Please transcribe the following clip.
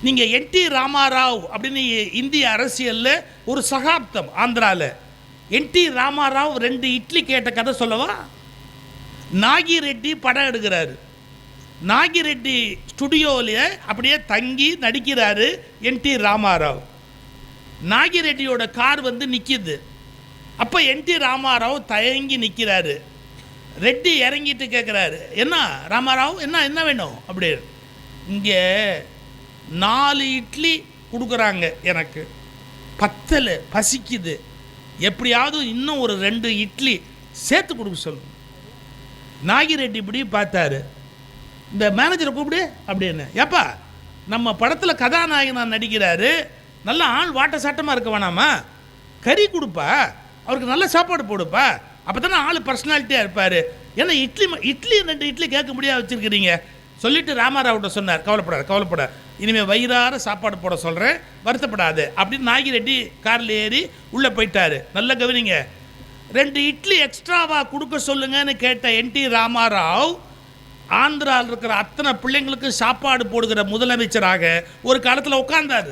நீங்கள் என்டி ராமாராவ் அப்படின்னு இந்திய அரசியலில் ஒரு சகாப்தம் ஆந்திராவில் என்டி ராமாராவ் 2 இட்லி கேட்ட கதை சொல்லவா? நாகிரெட்டி படம் எடுக்கிறாரு. நாகிரெட்டி ஸ்டுடியோவில் அப்படியே தங்கி நடிக்கிறாரு என்டி ராமாராவ். நாகிரெட்டியோட கார் வந்து நிற்கிது. அப்போ என்டி ராமாராவ் தயங்கி நிற்கிறாரு. ரெட்டி இறங்கிட்டு கேட்குறாரு, என்ன ராமாராவ், என்ன வேணும் அப்படின்னு. இங்கே 4 இட்லி கொடுக்குறாங்க, எனக்கு பத்தலை, பசிக்குது, எப்படியாவது இன்னும் ஒரு 2 இட்லி சேர்த்து கொடுக்க சொல்லுங்க. நாகிரெட்டி இப்படி பார்த்தாரு. இந்த மேனேஜரை கூப்பிடு அப்படின்னு. ஏப்பா, நம்ம படத்தில் கதாநாயகனாக நடிக்கிறாரு, நல்ல ஆள் வாட்ட சாட்டமாக இருக்க வேணாமா, கறி கொடுப்பா, அவருக்கு நல்ல சாப்பாடு போடுப்பா, அப்போ தானே ஆள் பர்சனாலிட்டியாக இருப்பார். ஏன்னா இட்லி 2 இட்லி கேட்க முடியாது வச்சுருக்கிறீங்க சொல்லிட்டு ராமாராவ்கிட்ட சொன்னார், கவலைப்படாது, இனிமேல் வயிறார சாப்பாடு போட சொல்கிறேன், வருத்தப்படாது அப்படின்னு. நாகிரெட்டி காரில் ஏறி உள்ளே போயிட்டார். நல்ல கவனிங்க, 2 இட்லி எக்ஸ்ட்ராவாக கொடுக்க சொல்லுங்கன்னு கேட்ட என்டி ராமாராவ் ஆந்திராவில் இருக்கிற அத்தனை பிள்ளைங்களுக்கு சாப்பாடு போடுகிற முதலமைச்சராக ஒரு காலத்தில் உட்கார்ந்தார்.